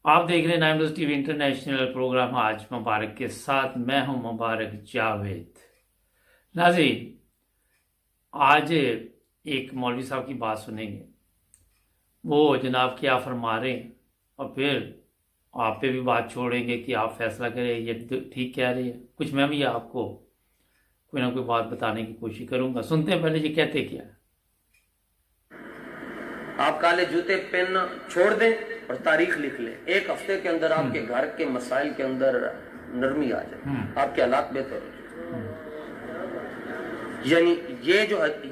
आप देख रहे हैं nine news TV international program आज मुबारक के साथ। मैं हूं मुबारक जावेद। नाज़रीन, आज एक मौलवी साहब की बात सुनेंगे। वो जनाब क्या फरमा रहे हैं और फिर आप पे भी बात छोड़ेंगे कि आप फैसला करें ये ठीक कह रहे हैं। कुछ मैं भी आपको कोई ना कोई बात बताने की कोशिश करूंगा। सुनते हैं पहले ये कहते क्या है। आप काले जूते पहनना छोड़ दें और तारीख लिख लें। एक हफ्ते के अंदर आपके घर के मसाइल के अंदर नरमी आ जाए, आपके हालात बेहतर हो जाए। यानी ये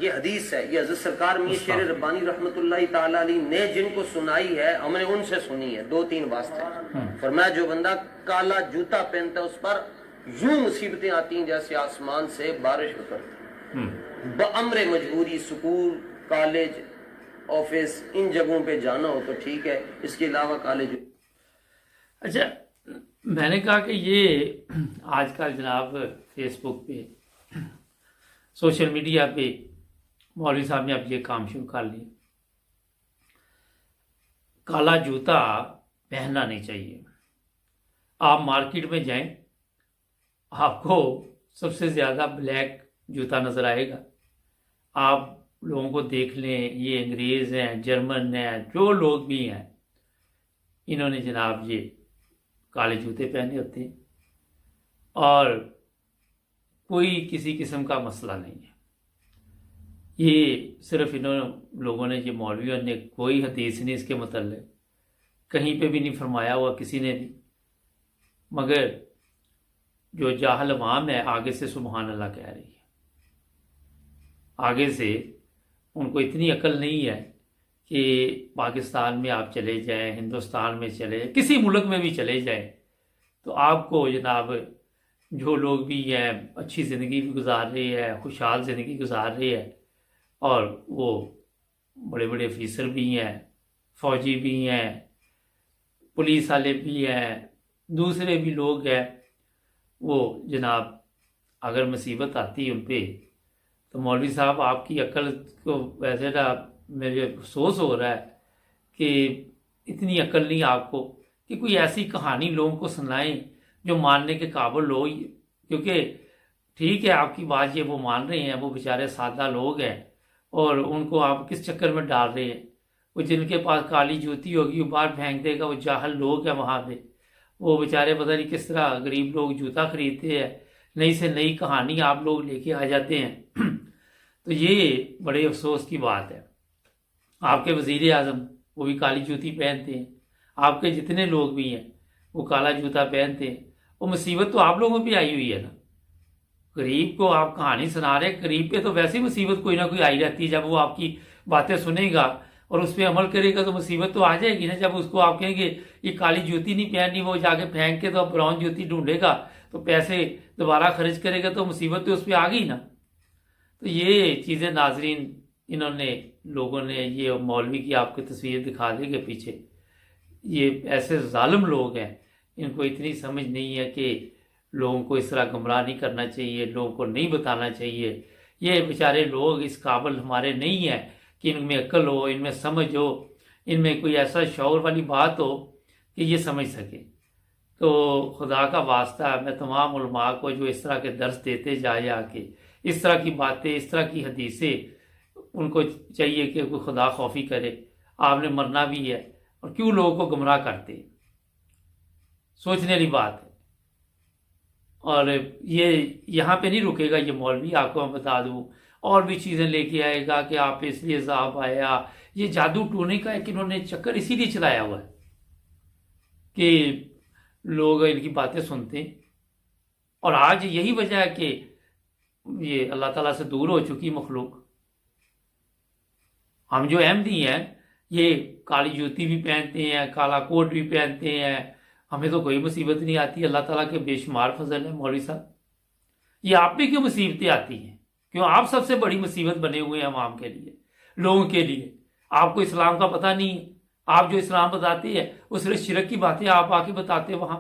हदीस है, ये हज़रत सरकार मियां शेर रब्बानी रहमतुल्लाह ताला अलैह ने जिनको सुनाई है, हमने उनसे सुनी है। दो तीन वास्ते फरमाया, जो बंदा काला जूता पहनता है उस पर यूं मुसीबतें आती हैं जैसे आसमान से बारिश उतरती। बअम्र मजबूरी स्कूल, कॉलेज, ऑफिस, इन जगहों पे जाना हो तो ठीक है, इसके अलावा कॉलेज। अच्छा, मैंने कहा कि ये आजकल जनाब फेसबुक पे, सोशल मीडिया पे मौलवी साहब ने अब ये काम शुरू कर लिया। काला जूता पहनना नहीं चाहिए। आप मार्केट में जाएं, आपको सबसे ज़्यादा ब्लैक जूता नज़र आएगा। आप लोगों को देख लें, ये अंग्रेज़ हैं, जर्मन हैं, जो लोग भी हैं, इन्होंने जनाब ये काले जूते पहने होते हैं और कोई किसी किस्म का मसला नहीं है। ये सिर्फ इन्होंने लोगों ने, ये मौलवियों ने, कोई हदीस नहीं इसके मतलब, कहीं पे भी नहीं फरमाया हुआ किसी ने भी। मगर जो जाहल अवाम है आगे से सुबहान अल्लाह कह रही है। आगे से उनको इतनी अकल नहीं है कि पाकिस्तान में आप चले जाएं, हिंदुस्तान में चले जाएं, किसी मुल्क में भी चले जाएं, तो आपको जनाब जो लोग भी हैं अच्छी ज़िंदगी भी गुजार रहे हैं, खुशहाल ज़िंदगी गुजार रहे हैं, और वो बड़े बड़े अफीसर भी हैं, फ़ौजी भी हैं, पुलिस वाले भी हैं, दूसरे भी लोग हैं, वो जनाब अगर मुसीबत आती है उन पर, तो मौलवी साहब आपकी अकल को वैसे ना मेरे अफसोस हो रहा है कि इतनी अकल नहीं आपको कि कोई ऐसी कहानी लोगों को सुनाएं जो मानने के काबिल हो। क्योंकि ठीक है, आपकी बात ये वो मान रहे हैं, वो बेचारे सादा लोग हैं और उनको आप किस चक्कर में डाल रहे हैं। वो जिनके पास काली जूती होगी वो बाहर फेंक देगा, वो जाहल लोग हैं वहाँ पे, वो बेचारे पता नहीं किस तरह गरीब लोग जूता खरीदते हैं। नई से नई कहानी आप लोग लेके आ जाते हैं। तो ये बड़े अफसोस की बात है। आपके वज़ीर आज़म वो भी काली जूती पहनते हैं, आपके जितने लोग भी हैं वो काला जूता पहनते हैं। वो मुसीबत तो आप लोगों पे आई हुई है ना। गरीब को आप कहानी सुना रहे, गरीब पे तो वैसे ही मुसीबत कोई ना कोई आई रहती है। जब वो आपकी बातें सुनेगा और उस पर अमल करेगा तो मुसीबत तो आ जाएगी ना। जब उसको आप कहेंगे ये काली जूती नहीं पहननी, वो जाके फेंक के तो ब्राउन जूती ढूंढेगा, तो पैसे दोबारा खर्च करेगा, तो मुसीबत तो उस पर आ गई ना। तो ये चीज़ें नाजरीन, इन्होंने लोगों ने, ये मौलवी की आपको तस्वीर दिखा देंगे पीछे, ये ऐसे जालिम लोग हैं, इनको इतनी समझ नहीं है कि लोगों को इस तरह गुमराह नहीं करना चाहिए, लोगों को नहीं बताना चाहिए। ये बेचारे लोग इस काबिल हमारे नहीं है कि इनमें अक्ल हो, इनमें समझ हो, इनमें कोई ऐसा शौर वाली बात हो कि ये समझ सके। तो खुदा का वास्ता मैं तमाम उलमा को जो इस तरह के दर्स देते जाए आके, इस तरह की बातें, इस तरह की हदीसें, उनको चाहिए कि कोई खुदा खौफी करे। आपने मरना भी है और क्यों लोगों को गुमराह करते, सोचने वाली बात है। और ये यहाँ पे नहीं रुकेगा ये मौलवी, आपको मैं बता दूँ और भी चीज़ें लेके आएगा कि आप पे इसलिए अज़ाब आया। ये जादू टोने का एक इन्होंने चक्कर इसीलिए चलाया हुआ है कि लोग इनकी बातें सुनते हैं। और आज यही वजह है कि ये अल्लाह ताला से दूर हो चुकी मखलूक। हम जो अहमदी हैं ये काली जूती भी पहनते हैं, काला कोट भी पहनते हैं, हमें तो कोई मुसीबत नहीं आती। अल्लाह ताला के बेशुमार फजल है। मौलवी साहब, ये आप पे क्यों मुसीबतें आती हैं? क्यों आप सबसे बड़ी मुसीबत बने हुए हैं अवाम के लिए, लोगों के लिए? आपको इस्लाम का पता नहीं है। आप जो इस्लाम बताते हैं वो सिर्फ शिरक की बातें आप आके बताते हैं। वहां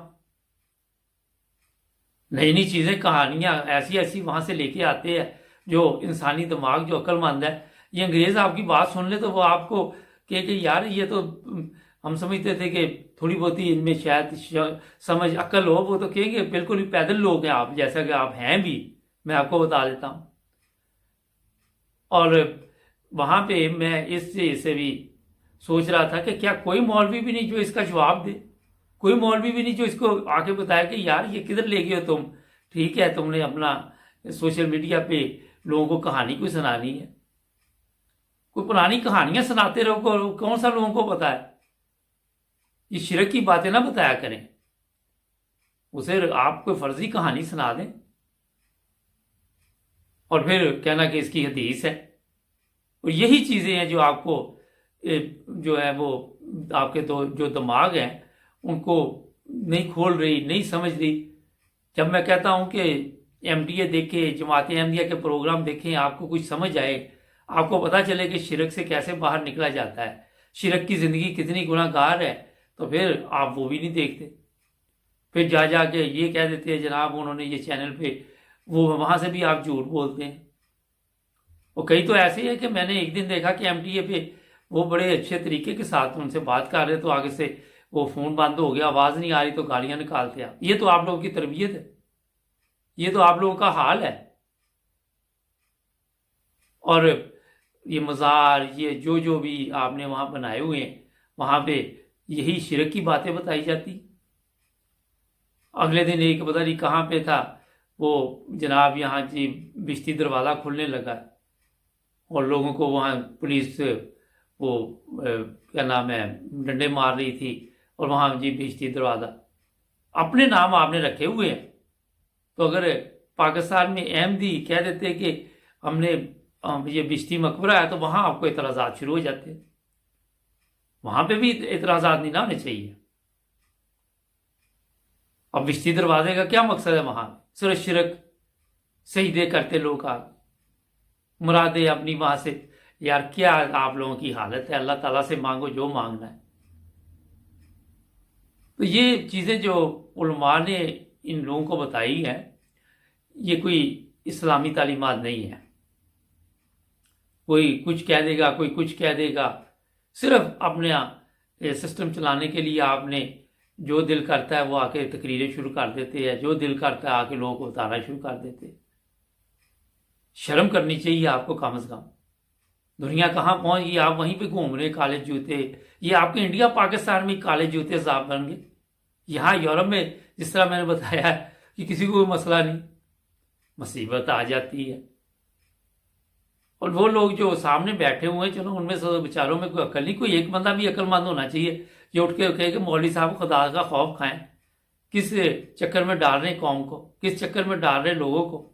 नई नई चीज़ें, कहानियाँ ऐसी ऐसी वहाँ से लेके आते हैं जो इंसानी दिमाग जो अक्लमंद है, ये अंग्रेज़ आपकी बात सुन ले तो वो आपको कहे कि यार ये तो हम समझते थे कि थोड़ी बहुत ही इनमें शायद समझ अक्ल हो, वो तो कहेंगे बिल्कुल ही पैदल लोग हैं आप, जैसा कि आप हैं भी, मैं आपको बता देता हूं। और वहां पे मैं इससे भी सोच रहा था कि क्या कोई मौलवी भी नहीं जो इसका जवाब दे, कोई मौलवी भी नहीं जो इसको आके बताया कि यार ये किधर ले गए हो तुम, ठीक है तुमने अपना सोशल मीडिया पे लोगों को कहानी कोई सुनानी है, कोई पुरानी कहानियां सुनाते रहो, कौन सा लोगों को पता है, ये शिरक की बातें ना बताया करें, उसे आप कोई फर्जी कहानी सुना दें और फिर कहना कि इसकी हदीस है। और यही चीजें हैं जो आपको जो है वो आपके तो जो दिमाग है उनको नहीं खोल रही, नहीं समझ रही। जब मैं कहता हूं कि एमडीए देखे, जमात अहमदिया के प्रोग्राम देखें, आपको कुछ समझ आए, आपको पता चले कि शिरक से कैसे बाहर निकला जाता है, शिरक की जिंदगी कितनी गुनाहगार है, तो फिर आप वो भी नहीं देखते। फिर जा जाके ये कह देते हैं जनाब उन्होंने ये चैनल पे, वो वहां से भी आप झूठ बोलते हैं। और कई तो ऐसे है कि मैंने एक दिन देखा कि एमटीए पे वो बड़े अच्छे तरीके के साथ उनसे बात कर रहे, तो आगे से वो फोन बंद हो गया, आवाज नहीं आ रही तो गालियां निकालते हैं। ये तो आप लोगों की तरबियत है, ये तो आप लोगों का हाल है। और ये मज़ार, ये जो भी आपने वहां बनाए हुए हैं, वहां पे यही शिरक की बातें बताई जाती। अगले दिन एक पता नहीं कहाँ पे था वो जनाब, यहाँ जी बिश्ती दरवाज़ा खुलने लगा और लोगों को वहाँ पुलिस वो क्या नाम है डंडे मार रही थी, और वहाँ जी बिश्ती दरवाज़ा अपने नाम आपने रखे हुए हैं। तो अगर पाकिस्तान में अहमदी कह देते कि हमने ये बिश्ती मकबरा है, तो वहाँ आपको इतराज़ात शुरू हो जाते, वहाँ पे भी इतराज़ात नहीं ना होने चाहिए। अब बिश्ती दरवाजे का क्या मकसद है, वहां सिर्फ शिरक सजदे करते लोग आ मुरादे अपनी वहां से। यार क्या आप लोगों की हालत है, अल्लाह ताला से मांगो जो मांगना है। तो ये चीजें जो उलमा ने इन लोगों को बताई है, ये कोई इस्लामी तालीमात नहीं है। कोई कुछ कह देगा, कोई कुछ कह देगा, सिर्फ अपने सिस्टम चलाने के लिए आपने जो दिल करता है वो आके तकरीरें शुरू कर देते हैं, जो दिल करता है आके लोगों को बताना शुरू कर देते हैं। शर्म करनी चाहिए आपको कम से कम। दुनिया कहाँ पहुंच गई, आप वहीं पे घूम रहे काले जूते। ये आपके इंडिया पाकिस्तान में काले जूते साफ बन गए। यहाँ यूरोप में जिस तरह मैंने बताया है कि किसी को कोई मसला नहीं, मुसीबत आ जाती है। और वो लोग जो सामने बैठे हुए हैं, चलो उनमें से बेचारों में कोई अकल नहीं, कोई एक बंदा भी अक्लमंद होना चाहिए जो उठ के कहे कि मौलवी साहब खुदा का खौफ खाएं। किस चक्कर में डाल रहे हैं कौम को, किस चक्कर में डाल रहे हैं लोगों को।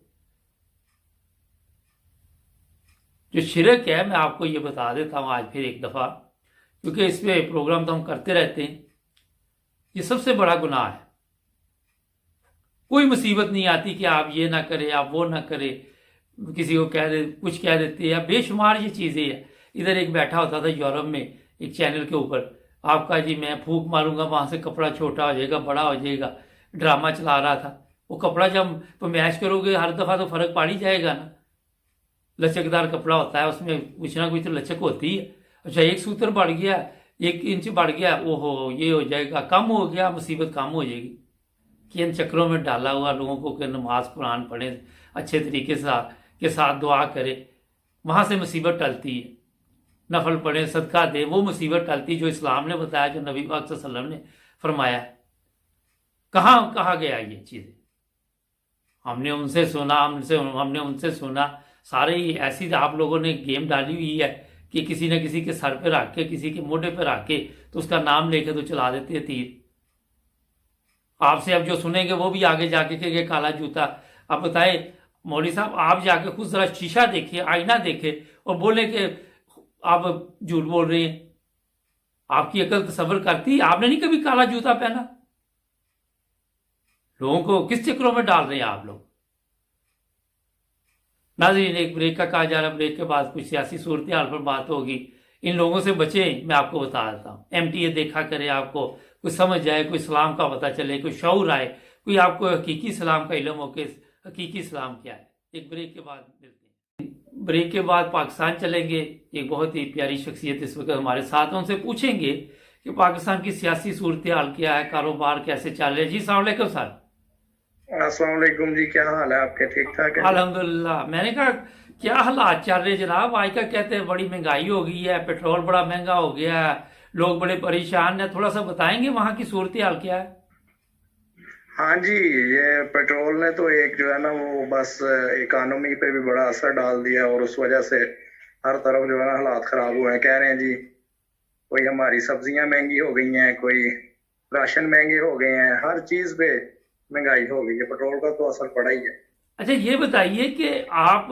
जो शिरक है, मैं आपको ये बता देता हूं आज फिर एक दफा, क्योंकि इसमें प्रोग्राम तो हम करते रहते हैं। ये सबसे बड़ा गुनाह है। कोई मुसीबत नहीं आती कि आप ये ना करें, आप वो ना करें, किसी को कह दे, कुछ कह देते हैं, बेशुमार ये चीजें हैं। इधर एक बैठा होता था यूरोप में एक चैनल के ऊपर, आपका जी मैं फूंक मारूंगा वहां से कपड़ा छोटा हो जाएगा, बड़ा हो जाएगा, ड्रामा चला रहा था। वो कपड़ा जब मैच करोगे हर दफा तो फर्क पड़ ही जाएगा ना। लचकदार कपड़ा होता है, उसमें कुछ ना कुछ तो लचक होती है। अच्छा एक सूत्र बढ़ गया, 1 इंच बढ़ गया, ओहो ये हो जाएगा, कम हो गया, मुसीबत कम हो जाएगी। कि इन चक्रों में डाला हुआ लोगों को कि नमाज कुरान पढ़े, अच्छे तरीके के साथ दुआ करे, वहां से मुसीबत टलती है। नफल पढ़े, सदका दे, वो मुसीबत टलती जो इस्लाम ने बताया, जो नबी पाक सल्लल्लाहु अलैहि वसल्लम ने फरमाया। कहाँ कहा गया ये चीजें? हमने उनसे सुना, सारे ही ऐसी आप लोगों ने गेम डाली हुई है कि किसी न किसी के सर पे रख के, किसी के मोढे पे रख के, तो उसका नाम लेके तो चला देते हैं तीर। आपसे अब जो सुनेंगे वो भी आगे जाके के काला जूता। आप बताए मौलवी साहब, आप जाके खुद जरा शीशा देखे, आईना देखे और बोले कि आप झूठ बोल रहे हैं। आपकी अकल तसव्वुर करती, आपने नहीं कभी काला जूता पहना। लोगों को किस चक्रों में डाल रहे हैं आप लोग। नाज़रीन, एक ब्रेक का कहा जा रहा है, ब्रेक के बाद कुछ सियासी सूरत हाल पर बात होगी। इन लोगों से बचें, मैं आपको बता देता हूँ। एमटीए देखा करे, आपको कुछ समझ जाए, कोई इस्लाम का पता चले, कोई शऊर आए, कोई आपको हकीकी इस्लाम का इल्म हो कि हकीकी इस्लाम क्या है। एक ब्रेक के बाद मिलते हैं। ब्रेक के बाद पाकिस्तान चलेंगे। एक बहुत ही प्यारी शख्सियत इस वक्त हमारे साथ, उनसे पूछेंगे कि पाकिस्तान की सियासी सूरत हाल क्या है, कारोबार कैसे चल रहे हैं। जी अस्सलाम वालेकुम सर। अस्सलाम वालेकुम जी, क्या हाल है आपके? ठीक ठाक है जी? अल्हम्दुलिल्लाह। मैंने कहा क्या हालात चल रहे हैं जनाब, आज का कहते हैं बड़ी महंगाई हो गई है, पेट्रोल बड़ा महंगा हो गया है, लोग बड़े परेशान हैं, थोड़ा सा बताएंगे वहाँ की सूरत हाल क्या है। हाँ जी, ये पेट्रोल ने तो एक जो है ना वो बस इकोनॉमी पे भी बड़ा असर डाल दिया, और उस वजह से हर तरफ जो है ना हालात खराब हुए हैं। कह रहे हैं जी कोई हमारी सब्जियां महंगी हो गई हैं, कोई राशन महंगे हो गए हैं, हर चीज पे महंगाई हो गई है। पेट्रोल का तो असर पड़ा ही है। अच्छा ये बताइए कि आप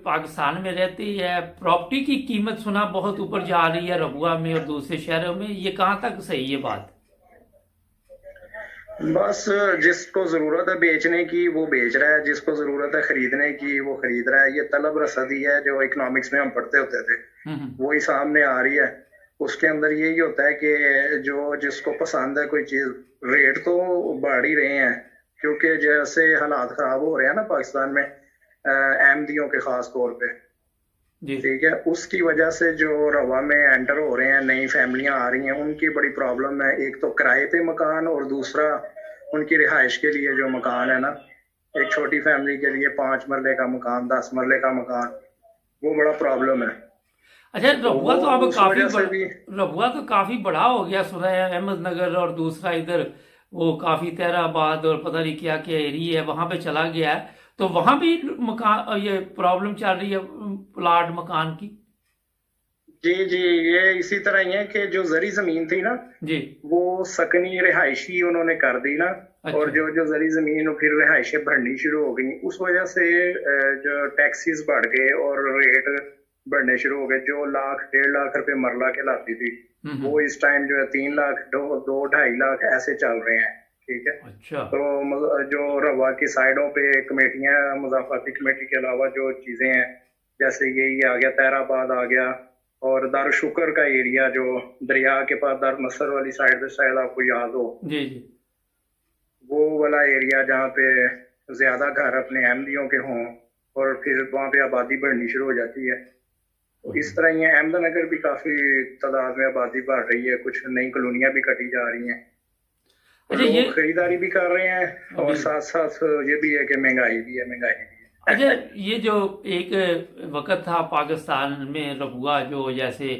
पाकिस्तान में रहते हैं, प्रॉपर्टी की कीमत सुना बहुत ऊपर जा रही है रबुआ में और दूसरे शहरों में, ये कहाँ तक सही है बात। बस जिसको जरूरत है बेचने की वो बेच रहा है, जिसको जरूरत है खरीदने की वो खरीद रहा है। ये तलब रसदी है जो इकोनॉमिक्स में हम पढ़ते होते थे, वही सामने आ रही है। उसके अंदर यही होता है कि जो जिसको पसंद है कोई चीज, रेट तो बढ़ ही रहे हैं, क्योंकि जैसे हालात खराब हो रहे हैं ना पाकिस्तान में, अहमदियों के खास तौर पे, जी ठीक है, उसकी वजह से जो रवा में एंटर हो रहे हैं, नई फैमिलियां आ रही हैं, उनकी बड़ी प्रॉब्लम है। एक तो किराए पे मकान, और दूसरा उनकी रिहाइश के लिए जो मकान है ना, एक छोटी फैमिली के लिए 5 मरले का मकान, 10 मरले का मकान, वो बड़ा प्रॉब्लम है। अच्छा रबुआ तो अब उस काफी वजह से भी रबुआ तो काफी बड़ा हो गया सुना है, अहमदनगर और दूसरा इधर वो काफी तहराबाद और पता नहीं क्या क्या एरिया है वहां पे चला गया है, तो वहां भी मकान ये प्रॉब्लम चल रही है प्लाट मकान की। जी जी, ये इसी तरह ही है कि जो जरी जमीन थी ना जी वो सकनी रिहायशी उन्होंने कर दी ना, अच्छा और जो जो जरी जमीन और फिर रिहायशें बढ़नी शुरू हो गई, उस वजह से जो टैक्सीज बढ़ गए और रेट बढ़ने शुरू हो गए। जो लाख 1.5 लाख रुपए मरला के लाती थी, वो इस टाइम जो है 3 लाख, 2-2.5 लाख ऐसे चल रहे हैं, ठीक है। अच्छा तो जो रवा की साइडों पे कमेटियां, मुजाफाती कमेटी के अलावा जो चीजें हैं, जैसे ये आ गया तहराबाद आ गया, और दारुशुकर का एरिया जो दरिया के पास दार नसर वाली साइड पे, शायद आपको याद हो, जी जी वो वाला एरिया जहाँ पे ज्यादा घर अपने अहमदियों के हों, और फिर वहाँ पे आबादी बढ़नी शुरू हो जाती है। तो इस तरह ही अहमदनगर भी काफी तादाद में आबादी बढ़ रही है, कुछ नई कॉलोनियां भी कटी जा रही हैं, अच्छा ये लोग खरीदारी भी कर रहे हैं, और साथ साथ ये भी है कि महंगाई भी है। अच्छा ये जो एक वक्त था पाकिस्तान में रबुआ जो जैसे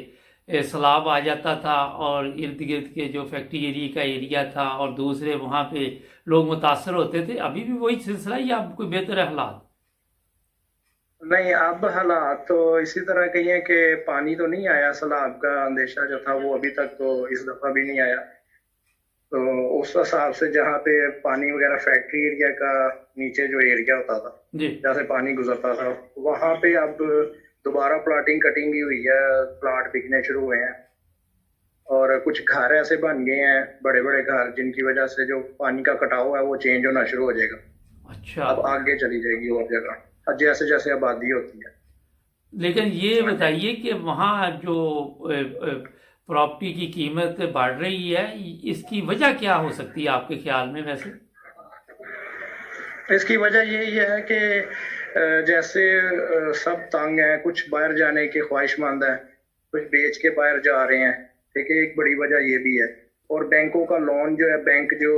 सैलाब आ जाता था और इर्द गिर्द के जो फैक्ट्री एरिया का एरिया था और दूसरे वहाँ पे लोग मुतासर होते थे, अभी भी वही सिलसिला या कोई बेहतर है हालात। नहीं, अब हालात तो इसी तरह के हैं कि पानी तो नहीं आया, सैलाब का अंदेशा जो था वो अभी तक तो इस दफा भी नहीं आया। तो उस हिसाब से जहाँ पे पानी वगैरह फैक्ट्री एरिया का नीचे जो एरिया होता था, जी जैसे पानी गुजरता था, वहां पे अब दोबारा प्लाटिंग कटिंग भी हुई है, प्लाट बिकने शुरू हुए हैं, और कुछ घर ऐसे बन गए हैं, बड़े बड़े घर, जिनकी वजह से जो पानी का कटाव है वो चेंज होना शुरू हो जाएगा। अच्छा अब आगे चली जाएगी और जगह, जैसे जैसे आबादी होती है। लेकिन ये बताइए कि वहाँ जो प्रॉपर्टी की कीमत बढ़ रही है, इसकी वजह क्या हो सकती है आपके ख्याल में वैसे। इसकी वजह यही है कि जैसे सब तंग हैं, कुछ बाहर जाने के ख्वाहिशमंद हैं, कुछ बेच के बाहर जा रहे हैं, ठीक है, एक बड़ी वजह ये भी है। और बैंकों का लोन जो है, बैंक जो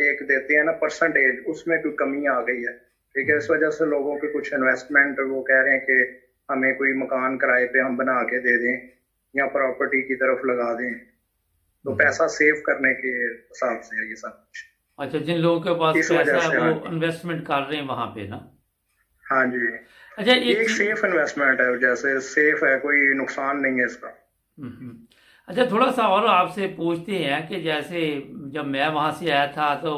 एक देते हैं ना परसेंटेज, उसमें कोई कमी आ गई है, ठीक है। इस वजह से लोगों के कुछ इन्वेस्टमेंट वो कह रहे हैं कि हमें कोई मकान किराए पे हम बना के दे दें या प्रॉपर्टी की तरफ लगा दें, तो पैसा सेव करने के हिसाब से है ये सब कुछ। अच्छा जिन लोगों के पास इस पैसा वजह है से, वो हाँ इन्वेस्टमेंट कर रहे हैं वहां पे ना। हाँ जी, अच्छा एक सेफ इन्वेस्टमेंट है, जैसे सेफ है, कोई नुकसान नहीं है इसका। अच्छा थोड़ा सा और आपसे पूछते हैं कि जैसे जब मैं वहां से आया था तो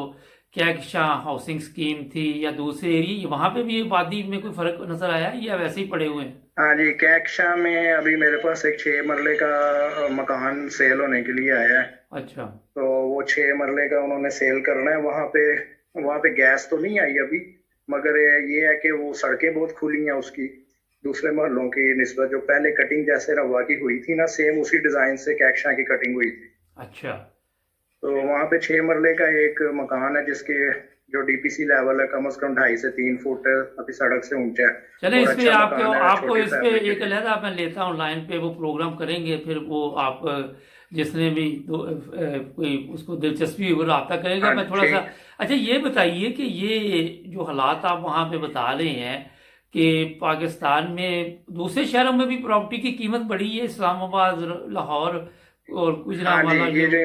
कैक्शा हाउसिंग स्कीम थी या दूसरे एरिया, वहां पे भी आबादी में कोई फर्क नजर आया या वैसे ही पड़े हुए हैं। हाँ जी, कैक्शा में अभी मेरे पास एक 6 मरले का मकान सेल होने के लिए आया है। अच्छा तो वो 6 मरले का उन्होंने सेल करना है। वहाँ पे गैस तो नहीं आई अभी, मगर ये है कि वो सड़कें बहुत खुली हैं उसकी, दूसरे मोहल्लों की निस्बत। जो पहले कटिंग जैसे रवा की हुई थी ना, सेम उसी डिजाइन से कैक्शा की कटिंग हुई थी। अच्छा तो वहाँ पे 6 मरले का एक मकान है, जिसके जो डीपीसी लेवल है कम से कम 2.5 से 3 फुट अभी सड़क से ऊंचा है। चले इस पे अच्छा आपको मकान है, आपको छोटी इस पे फैमिली के एक लिए। अलहदा मैं लेता हूँ लाइन पे, वो प्रोग्राम करेंगे, फिर वो आप जिसने भी कोई उसको दिलचस्पी हो रहा करेगा। हाँ, मैं थोड़ा सा, अच्छा ये बताइए कि ये जो हालात आप वहाँ पे बता रहे हैं कि पाकिस्तान में दूसरे शहरों में भी प्रॉपर्टी की कीमत बढ़ी है, इस्लामाबाद, लाहौर और हाँ गुजरांवाला जी, ये जो। जो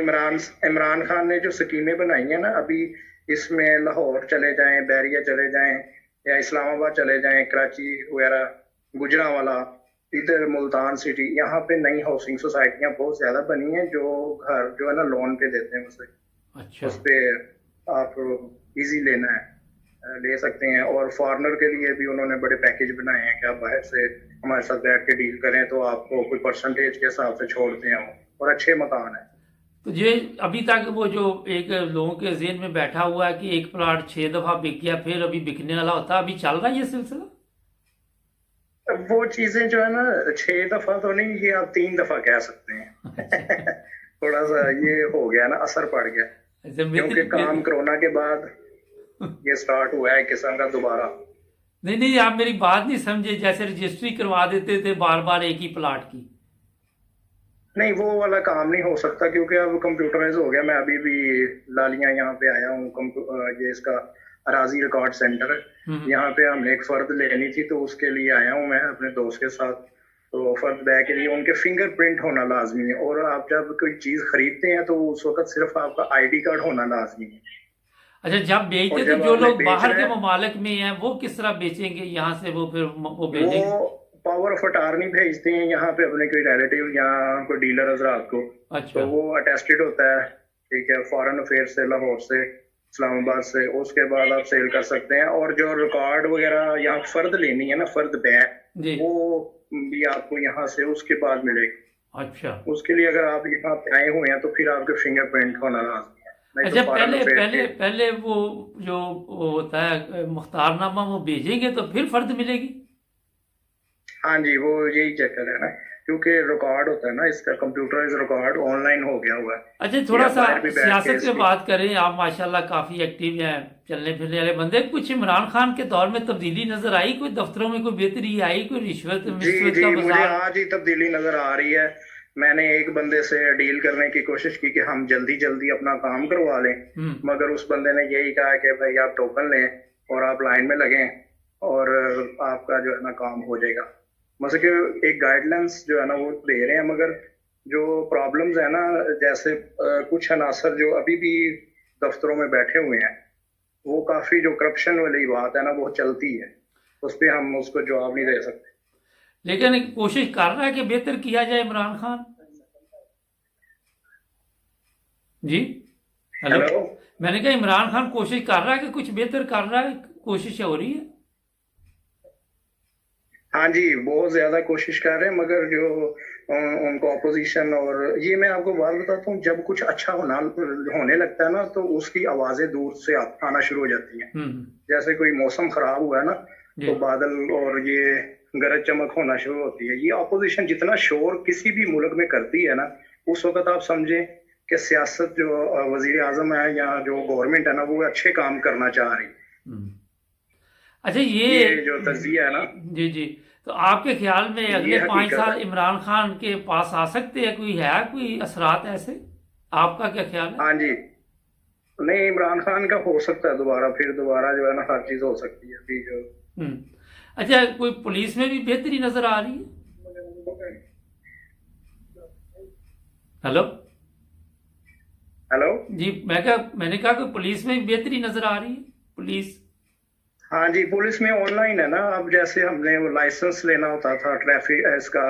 इमरान खान ने जो स्कीमें बनाई है ना अभी, इसमें लाहौर चले जाएं, बैरिया चले जाएं, या इस्लामाबाद चले जाएं, कराची वगैरह, गुजरांवाला, इधर मुल्तान सिटी, यहाँ पे नई हाउसिंग सोसाइटियां बहुत ज्यादा बनी हैं जो घर जो है ना लोन पे देते हैं उसे, अच्छा। उस पे आप इजी लेना है, ले सकते हैं। और फॉरेनर के लिए भी उन्होंने बड़े पैकेज बनाए हैं कि आप बाहर से हमारे साथ बैठ के डील करें तो आपको कोई परसेंटेज के हिसाब से छोड़ते हैं वो, और अच्छे मकान है। तो ये अभी तक वो जो एक लोगों के ज़हन में बैठा हुआ है कि एक प्लाट 6 दफा बिक गया फिर अभी बिकने वाला होता, अभी चल रहा है ये सिलसिला? वो चीजें जो है ना 6 दफा तो नहीं, ये आप 3 दफा कह सकते हैं। थोड़ा सा ये हो गया ना, असर पड़ गया, ऐसे क्योंकि काम कोरोना के बाद ये स्टार्ट हुआ है किस्म का दोबारा। नहीं नहीं, आप मेरी बात नहीं समझे, जैसे रजिस्ट्री करवा देते थे बार बार एक ही प्लाट की। नहीं, वो वाला काम नहीं हो सकता क्योंकि अब कंप्यूटराइज हो गया। मैं अभी भी लालियां यहाँ पे आया हूँ, ये इसका अराजी रिकॉर्ड सेंटर है, यहाँ पे हमने एक फर्द लेनी थी तो उसके लिए आया हूँ मैं अपने दोस्त के साथ। तो फर्द बैग के लिए उनके फिंगरप्रिंट होना लाजमी है, और आप जब कोई चीज खरीदते हैं तो उस वक्त सिर्फ आपका आईडी कार्ड होना लाजमी है। अच्छा, जब बेचते और तो जब जो आपने लोग बाहर बेचना के है, ममालिक में हैं वो किस तरह बेचेंगे यहाँ से, वो फिर वो भेजेंगे? वो पावर ऑफ अटार्नी भेजते हैं यहाँ पे अपने कोई रिलेटिव या कोई डीलर हजरात को। अच्छा। तो वो अटेस्टेड होता है, ठीक है, फॉरेन अफेयर से, लाहौर से, इस्लामाबाद से, उसके बाद आप सेल कर सकते हैं। और जो रिकॉर्ड वगैरह यहाँ फर्द लेनी है ना, फर्द बैग, जी। वो भी आपको यहाँ से उसके बाद मिलेगी। अच्छा। उसके लिए अगर आप यहाँ पे आए हुए हैं तो फिर आपके फिंगरप्रिंट होना लाजमी है। नहीं अच्छा, तो फॉरेन पहले अफेयर पहले के, पहले वो जो वो होता है मुख्तारनामा वो भेजेंगे तो फिर फर्द मिलेगी? हाँ जी, वो यही चक्कर है ना, क्योंकि रिकॉर्ड होता है ना इसका, कंप्यूटराइज रिकॉर्ड ऑनलाइन हो गया हुआ है। अच्छा, थोड़ा या सा बाहर भी बैठ के सियासत की इसकी- बात करें। आप माशाल्लाह काफी एक्टिव हैं, चलने फिरने वाले बंदे। कुछ इमरान खान के दौर में तब्दीली नजर आई? कोई दफ्तरों में कोई बेहतरी आई? कोई रिश्वत जी मिश्वत जी, का मुझे बाजार? आज ही तब्दीली नजर आ रही है। मैंने एक बंदे से डील करने की कोशिश की कि हम जल्दी जल्दी अपना काम करवा लें, मगर उस बंदे ने यही कहा कि भाई आप टोकन लें और आप लाइन में लगें और आपका जो है ना काम हो जाएगा। मतलब कि एक गाइडलाइंस जो है ना वो दे रहे हैं, मगर जो प्रॉब्लम्स है ना, जैसे कुछ अनासर जो अभी भी दफ्तरों में बैठे हुए हैं, वो काफी जो करप्शन वाली बात है ना वो चलती है, उस पर हम उसको जवाब नहीं दे सकते। लेकिन कोशिश कर रहा है कि बेहतर किया जाए इमरान खान जी। हेलो, हेलो, मैंने कहा इमरान खान कोशिश कर रहा है कि कुछ बेहतर कर रहा है, कोशिश हो रही है? हाँ जी, बहुत ज्यादा कोशिश कर रहे हैं, मगर जो उनको अपोजिशन, और ये मैं आपको बात बताता हूँ, जब कुछ अच्छा होने लगता है ना तो उसकी आवाजें दूर से आना शुरू हो जाती हैं। जैसे कोई मौसम खराब हुआ है ना तो बादल और ये गरज चमक होना शुरू होती है। ये अपोजिशन जितना शोर किसी भी मुल्क में करती है ना, उस वक्त आप समझें कि सियासत जो वजीर आजम है या जो गवर्नमेंट है ना वो अच्छे काम करना चाह रही है। अच्छा, ये जो तज्जिया है ना, जी जी, तो आपके ख्याल में अगले 5 साल इमरान खान के पास आ सकते हैं? कोई है कोई असरात ऐसे? आपका क्या ख्याल है? हाँ जी, नहीं, इमरान खान का हो सकता है दोबारा, फिर दोबारा जो है ना हर चीज हो सकती है अभी जो। अच्छा, कोई पुलिस में भी बेहतरी नजर आ रही है? हेलो हेलो जी, मैंने कहा कि पुलिस में भी बेहतरी नजर आ रही है? पुलिस, हाँ जी, पुलिस में ऑनलाइन है ना। अब जैसे हमने वो लाइसेंस लेना होता था ट्रैफिक इसका,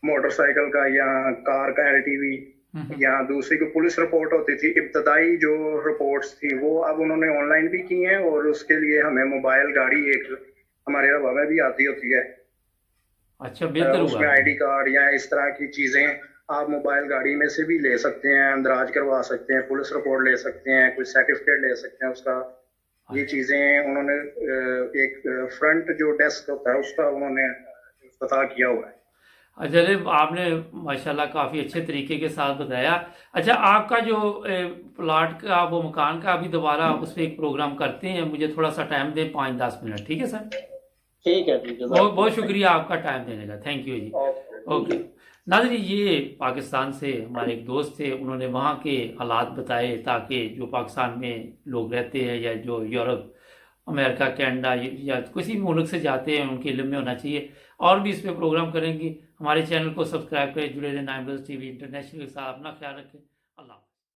मोटरसाइकिल का या कार का, एलटीवी, या दूसरी को पुलिस रिपोर्ट होती थी, इब्तदाई जो रिपोर्ट्स थी वो अब उन्होंने ऑनलाइन भी की हैं, और उसके लिए हमें मोबाइल गाड़ी एक हमारे रवा में भी आती होती है। अच्छा, बेहतर हुआ। उसमें आईडी कार्ड या इस तरह की चीजें आप मोबाइल गाड़ी में से भी ले सकते हैं, अंदराज करवा सकते हैं, पुलिस रिपोर्ट ले सकते हैं, कुछ सर्टिफिकेट ले सकते हैं उसका। ये चीजें उन्होंने एक फ्रंट जो डेस्क होता है उसका उन्होंने पता किया हुआ है। अच्छा, आपने माशाल्लाह काफ़ी अच्छे तरीके के साथ बताया। अच्छा, आपका जो प्लाट का वो मकान का अभी दोबारा उस पर एक प्रोग्राम करते हैं, मुझे थोड़ा सा टाइम दें, 5-10 मिनट, ठीक है सर? ठीक है, बहुत बहुत शुक्रिया आपका टाइम देने का, थैंक यू जी। ओके। नाज़रीन, ये पाकिस्तान से हमारे एक दोस्त थे, उन्होंने वहाँ के हालात बताए ताकि जो पाकिस्तान में लोग रहते हैं या जो यूरोप, अमेरिका, कनाडा या किसी भी मुल्क से जाते हैं उनके इल्म में होना चाहिए। और भी इस पे प्रोग्राम करेंगे। हमारे चैनल को सब्सक्राइब करें, जुड़े रहें नाइन प्लस टीवी इंटरनेशनल के साथ। अपना ख्याल रखें। अल्लाह।